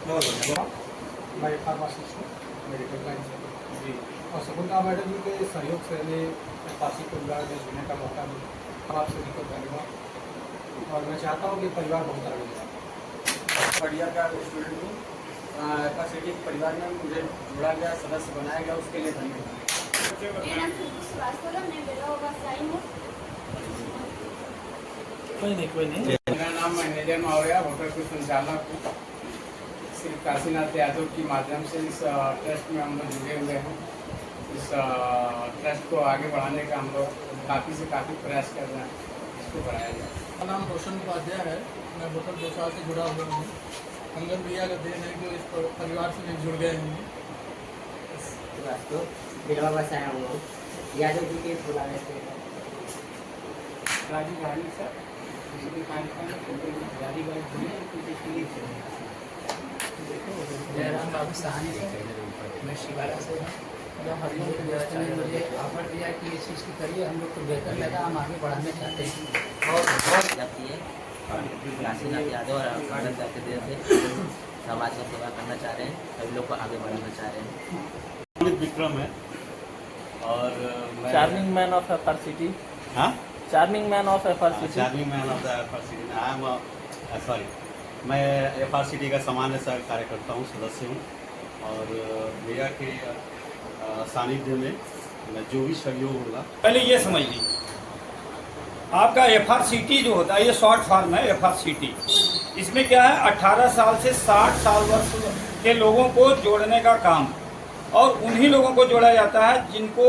बहुत बढ़िया। मैं फार्मासिस्ट हूँ, मेडिकल लाइन से। जी और शकुंतला मैडम जी के सहयोग से हमें फांसी परिवार में जीने का मौका मिला। अब आपसे निकल धन्यवाद, और मैं चाहता हूँ कि परिवार बहुत आगे जाए। बढ़िया का स्टूडेंट हूँ। फैसिलिटी परिवार में मुझे जोड़ा गया, सदस्य बनाया गया, उसके लिए धन्यवाद। मेरा नाम सुधीर श्रीवास्तव है, मैं बेलवा व्यवसायी हूँ। कोई नहीं। मेरा नाम मैनेजर मौर्य, होटल के संचालक हूँ। श्री काशीनाथ यादव के माध्यम से इस ट्रस्ट में हम लोग जुड़े हुए हैं। इस ट्रस्ट को आगे बढ़ाने का हम लोग काफ़ी से काफ़ी प्रयास कर रहे हैं, इसको बढ़ाया जाए। मेरा नाम रोशन उपाध्याय है, मैं होटल 2 साल से जुड़ा हुआ हूँ। अंगद भैया का देन है जो इस परिवार से भी जुड़ गए हैं। बिलवा बसाया हूँ यादव जी के बुलाने से। राजीव गांधी सर, जयराम बाबू सहानी से, मैं शिवाला से हूँ। जब हम लोग के दोस्तों ने मुझे ऑफर दिया कि इस चीज़ की करिए, हम लोग को बेहतर लगा, हम आगे बढ़ाना चाहते हैं। बहुत जाती है काशीनाथ यादव और आनंद के देर से समाज का सेवा करना चाह रहे हैं, सभी लोग को आगे बढ़ाना चाह रहे हैं। विक्रम है और charming man of FR city. हाँ, charming man of FR city. Charming man of the FR city. I am sorry, मैं एफआर सिटी का सामान्य सह कार्यकर्ता हूँ, सदस्य हूँ। और भैया के सानिध्य में मैं जो भी सहयोग होगा। पहले ये समझ लीजिए, आपका एफआरसीटी जो होता है, ये शॉर्ट फॉर्म है एफआरसीटी। इसमें क्या है, 18 साल से 60 साल वर्ष के लोगों को जोड़ने का काम, और उन्हीं लोगों को जोड़ा जाता है जिनको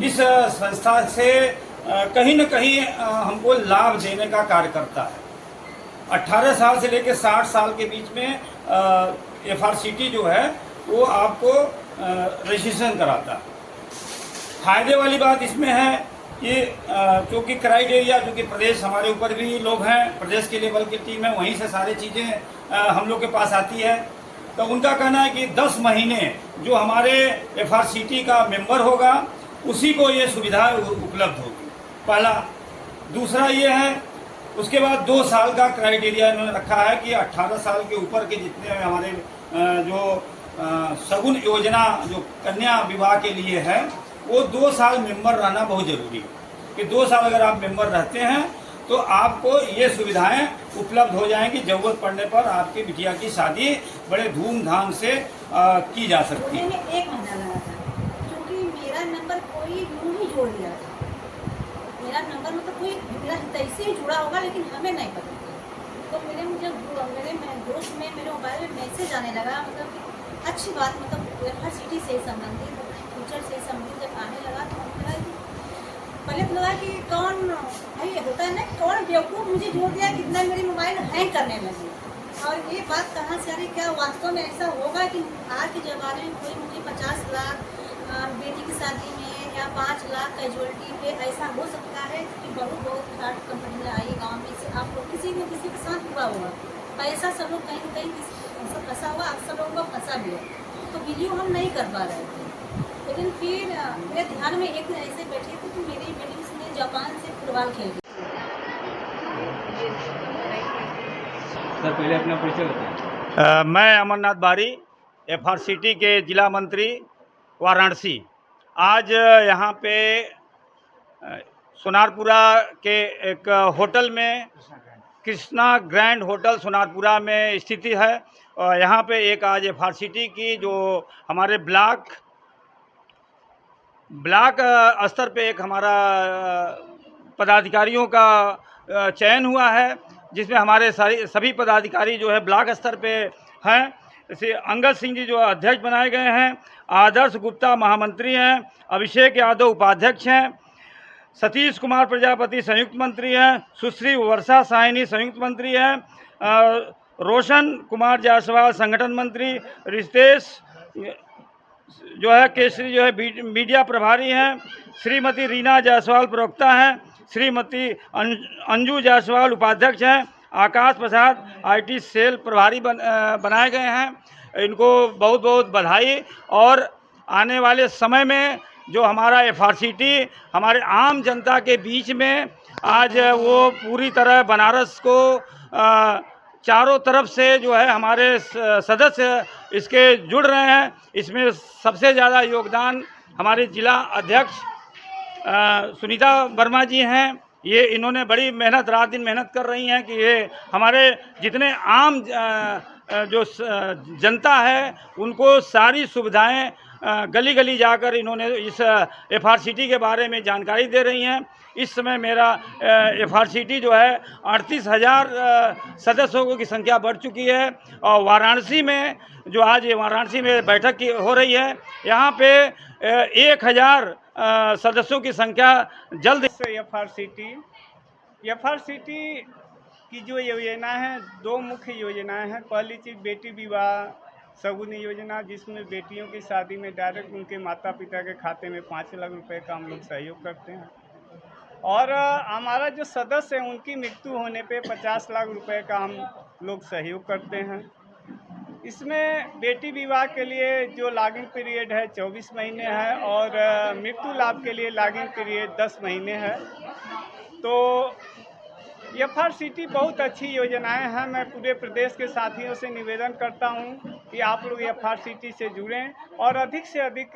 इस संस्था से कहीं न कहीं हमको लाभ देने का कार्य करता है। 18 साल से लेकर 60 साल के बीच में एफआरसीटी जो है वो आपको रजिस्ट्रेशन कराता है। फायदे वाली बात इसमें है कि क्योंकि क्राइटेरिया, जो कि प्रदेश हमारे ऊपर भी लोग हैं, प्रदेश के लेवल की टीम है, वहीं से सारी चीज़ें हम लोग के पास आती है। तो उनका कहना है कि 10 महीने जो हमारे एफआरसीटी का मेंबर होगा उसी को ये सुविधा उपलब्ध होगी, पहला। दूसरा ये है, उसके बाद 2 साल का क्राइटेरिया इन्होंने रखा है कि 18 साल के ऊपर के जितने हमारे जो सगुन योजना जो कन्या विवाह के लिए है, वो 2 साल मेंबर रहना बहुत ज़रूरी है। कि 2 साल अगर आप मेंबर रहते हैं तो आपको ये सुविधाएं उपलब्ध हो जाएंगी। ज़रूरत पड़ने पर आपकी बिटिया की शादी बड़े धूमधाम से की जा सकती है। 1 महीना लगा था, क्योंकि मेरा नंबर कोई यूँ ही जोड़ दिया था। मेरा नंबर मतलब कोई मेरा तैसे ही जुड़ा होगा, लेकिन हमें नहीं पता। तो मेरे दोस्त में मेरे मोबाइल में मैसेज आने लगा, मतलब अच्छी बात, मतलब एफआरसीटी से संबंधित, फ्यूचर से संबंधित जब आने लगा तो हमें पहले तो लगा कि कौन भाई होता है ना, कौन बेवकूफ़ मुझे जोड़ दिया, कितना मेरी मोबाइल हैंग करने लगी। और ये बात कहाँ से आ रही, क्या वास्तव में ऐसा होगा कि आज के ज़माने में कोई मुझे 50 लाख बेटी की शादी में या 5 लाख कैजुअलिटी पे ऐसा हो सकता है कि बहुत फ्रॉड कंपनी आई गाँव में से, आप लोग किसी न किसी के साथ हुआ होगा, पैसा सब लोग कहीं न कहीं फंसा हुआ, आप सब लोगों को फंसा भी है। तो वीडियो हम नहीं कर पा रहे थे, लेकिन फिर मेरे ध्यान में एक दिन ऐसे बैठी थी कि मेरी बेटी ने जापान से फुटबॉल खेल दी। सर पहले अपना परिचय बताएं। मैं अमरनाथ बारी, एफआरसीटी के जिला मंत्री वाराणसी। आज यहाँ पे सोनारपुरा के एक होटल में, कृष्णा ग्रैंड होटल सोनारपुरा में स्थिति है। और यहाँ पे एक आज एफआरसीटी की जो हमारे ब्लॉक स्तर पे एक हमारा पदाधिकारियों का चयन हुआ है, जिसमें हमारे सभी पदाधिकारी जो है ब्लॉक स्तर पे हैं। जैसे अंगद सिंह जी जो अध्यक्ष बनाए गए हैं, आदर्श गुप्ता महामंत्री हैं, अभिषेक यादव उपाध्यक्ष हैं, सतीश कुमार प्रजापति संयुक्त मंत्री हैं, सुश्री वर्षा साहिनी संयुक्त मंत्री हैं, रोशन कुमार जायसवाल संगठन मंत्री, रितेश जो है केसरी जो है मीडिया प्रभारी हैं, श्रीमती रीना जायसवाल प्रवक्ता हैं, श्रीमती अंजू जायसवाल उपाध्यक्ष हैं, आकाश प्रसाद आईटी सेल प्रभारी बनाए गए हैं। इनको बहुत बहुत बधाई। और आने वाले समय में जो हमारा एफआरसीटी हमारे आम जनता के बीच में आज वो पूरी तरह बनारस को चारों तरफ से जो है हमारे सदस्य इसके जुड़ रहे हैं। इसमें सबसे ज़्यादा योगदान हमारे जिला अध्यक्ष सुनीता वर्मा जी हैं। ये इन्होंने बड़ी मेहनत, रात दिन मेहनत कर रही हैं कि ये हमारे जितने आम जो जनता है उनको सारी सुविधाएं गली गली जाकर इन्होंने इस FRCT के बारे में जानकारी दे रही हैं। इस समय मेरा FRCT जो है 38,000 सदस्यों की संख्या बढ़ चुकी है। और वाराणसी में जो आज ये वाराणसी में बैठक की हो रही है, यहाँ पे 1,000 सदस्यों की संख्या जल्द। FRCT की जो योजना है, दो मुख्य योजनाएं हैं। पहली चीज़ बेटी विवाह सगुनी योजना, जिसमें बेटियों की शादी में डायरेक्ट उनके माता पिता के खाते में 5 लाख रुपए का हम लोग सहयोग करते हैं। और हमारा जो सदस्य है उनकी मृत्यु होने पे 50 लाख रुपए का हम लोग सहयोग करते हैं। इसमें बेटी विवाह के लिए जो लॉगिंग पीरियड है 24 महीने है और मृत्यु लाभ के लिए लॉगिंग पीरियड 10 महीने है। तो FRCT बहुत अच्छी योजनाएं हैं। मैं पूरे प्रदेश के साथियों से निवेदन करता हूं कि आप लोग FRCT से जुड़ें और अधिक से अधिक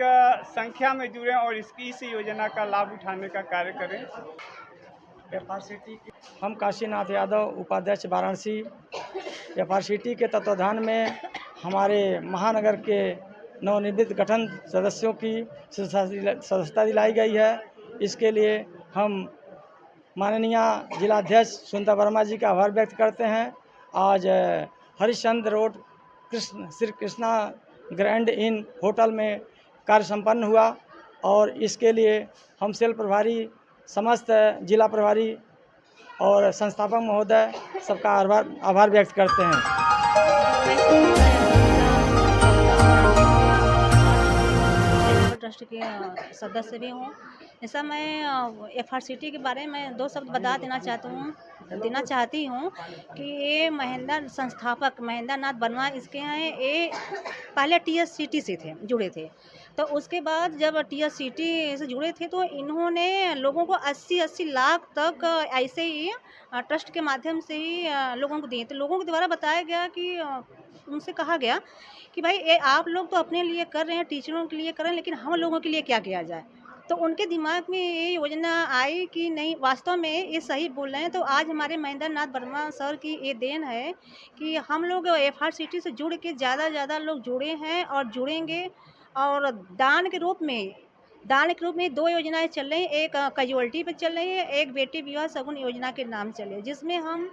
संख्या में जुड़ें और इस योजना का लाभ उठाने का कार्य करें। FRCT हम काशीनाथ यादव, उपाध्यक्ष वाराणसी। FRCT के तत्वाधान में हमारे महानगर के नवनिर्मित गठन सदस्यों की सदस्यता दिलाई गई है। इसके लिए हम माननीय जिलाध्यक्ष सुनीता वर्मा जी का आभार व्यक्त करते हैं। आज हरिश्चंद्र रोड श्री कृष्णा ग्रैंड इन होटल में कार्य संपन्न हुआ और इसके लिए हम सेल प्रभारी, समस्त जिला प्रभारी और संस्थापक महोदय सबका आभार व्यक्त करते हैं। ट्रस्ट के सदस्य भी हूँ। ऐसा मैं FRCT के बारे में 2 शब्द बता देना चाहती हूँ कि ये संस्थापक महेंद्र नाथ वर्मा इसके हैं। ये पहले TSCT से जुड़े थे। तो उसके बाद जब TSCT से जुड़े थे तो इन्होंने लोगों को 80-80 लाख तक ऐसे ही ट्रस्ट के माध्यम से ही लोगों को दिए। तो लोगों के द्वारा बताया गया कि उनसे कहा गया कि भाई ये आप लोग तो अपने लिए कर रहे हैं, टीचरों के लिए कर रहे हैं, लेकिन हम लोगों के लिए क्या किया जाए। तो उनके दिमाग में ये योजना आई कि नहीं, वास्तव में ये सही बोल रहे हैं। तो आज हमारे महेंद्र नाथ वर्मा सर की ये देन है कि हम लोग FRCT से जुड़ के ज़्यादा लोग जुड़े हैं और जुड़ेंगे। और दान के रूप में 2 योजनाएं चल रही हैं। एक कैजुअल्टी पे चल रही है, एक बेटी विवाह सगुन योजना के नाम चल रही है, जिसमें हम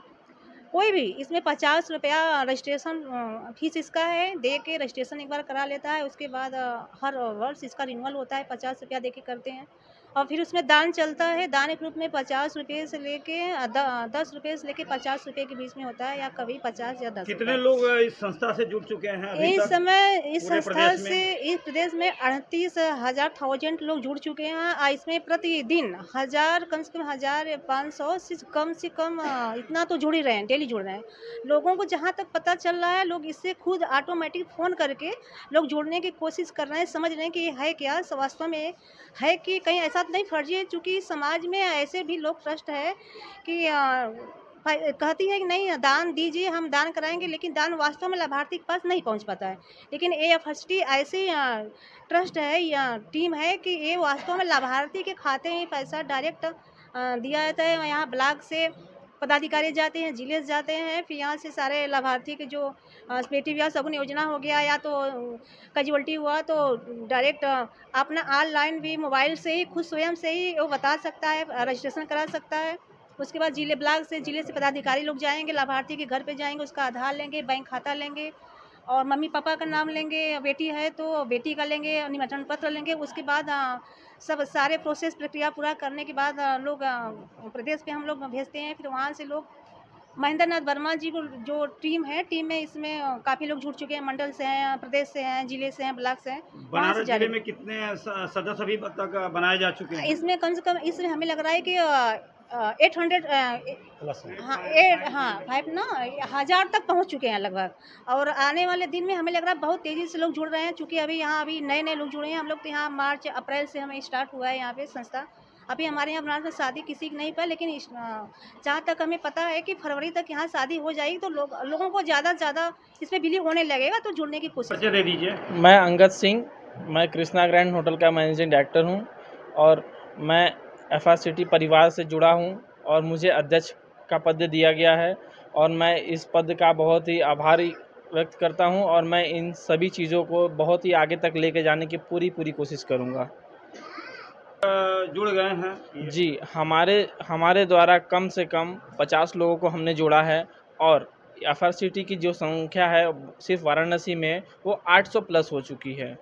कोई भी इसमें 50 रुपया रजिस्ट्रेशन फीस इसका है, दे के रजिस्ट्रेशन एक बार करा लेता है। उसके बाद हर वर्ष इसका रिन्यूअल होता है, 50 रुपया दे के करते हैं। और फिर उसमें दान चलता है। दान के रूप में 50 रुपये से लेके 10 रुपये से लेके 50 रुपये के बीच में होता है, या कभी 50 या 10। कितने लोग इस संस्था से जुड़ चुके हैं अभी इस तक? समय इस संस्था से इस प्रदेश में 38,000 लोग जुड़ चुके हैं। और इसमें प्रतिदिन कम से कम 1,500 से कम इतना तो जुड़ ही रहे हैं, डेली जुड़ रहे हैं। लोगों को जहाँ तक पता चल रहा है, लोग इससे खुद ऑटोमेटिक फ़ोन करके लोग जुड़ने की कोशिश कर रहे हैं, समझ रहे हैं कि है क्या वास्तव में है कि कहीं ऐसा नहीं फर्जी है। चूँकि समाज में ऐसे भी लोग ट्रस्ट है कि कहती है कि नहीं दान दीजिए, हम दान कराएंगे, लेकिन दान वास्तव में लाभार्थी के पास नहीं पहुंच पाता है। लेकिन FRCT ऐसी ट्रस्ट है या टीम है कि ये वास्तव में लाभार्थी के खाते में पैसा डायरेक्ट दिया जाता है। यहाँ ब्लॉक से पदाधिकारी जाते हैं, जिले से जाते हैं, फिर यहाँ से सारे लाभार्थी के जो बेटी विवाह सगुन योजना हो गया या तो कैजुअल्टी हुआ, तो डायरेक्ट अपना ऑनलाइन भी मोबाइल से ही खुद स्वयं से ही वो बता सकता है, रजिस्ट्रेशन करा सकता है। उसके बाद जिले से पदाधिकारी लोग जाएंगे, लाभार्थी के घर पे जाएंगे, उसका आधार लेंगे, बैंक खाता लेंगे और मम्मी पापा का नाम लेंगे, बेटी है तो बेटी का लेंगे, निमंत्रण पत्र लेंगे। उसके बाद सब सारे प्रोसेस प्रक्रिया पूरा करने के बाद लोग प्रदेश पे हम लोग भेजते हैं। फिर वहाँ से लोग महेंद्र नाथ वर्मा जी को जो टीम में इसमें काफ़ी लोग जुड़ चुके हैं। मंडल से हैं, प्रदेश से हैं, जिले से हैं, ब्लॉक से हैं। बनारस जिले में कितने सदस्य अभी तक बनाए जा चुके हैं? इसमें कम से कम इसमें हमें लग रहा है कि 800 1000 तक पहुंच चुके हैं लगभग। और आने वाले दिन में हमें लग रहा है बहुत तेज़ी से लोग जुड़ रहे हैं, क्योंकि अभी नए लोग जुड़े हैं। हम लोग तो यहाँ मार्च अप्रैल से हमें स्टार्ट हुआ है यहाँ पे संस्था। अभी हमारे यहाँ बनारस में शादी किसी की नहीं पर, लेकिन जहाँ तक हमें पता है कि फरवरी तक यहाँ शादी हो जाएगी, तो लोगों को ज़्यादा से ज़्यादा इसमें बिलीव होने लगेगा, तो जुड़ने की कोशिश परिचय दे दीजिए। मैं अंगद सिंह, मैं कृष्णा ग्रैंड होटल का मैनेजिंग डायरेक्टर हूं और मैं FRCT परिवार से जुड़ा हूं और मुझे अध्यक्ष का पद दिया गया है और मैं इस पद का बहुत ही आभारी व्यक्त करता हूं और मैं इन सभी चीज़ों को बहुत ही आगे तक लेके जाने की पूरी कोशिश करूंगा। जुड़ गए हैं जी, हमारे द्वारा कम से कम 50 लोगों को हमने जोड़ा है और FRCT की जो संख्या है सिर्फ वाराणसी में वो 800 प्लस हो चुकी है।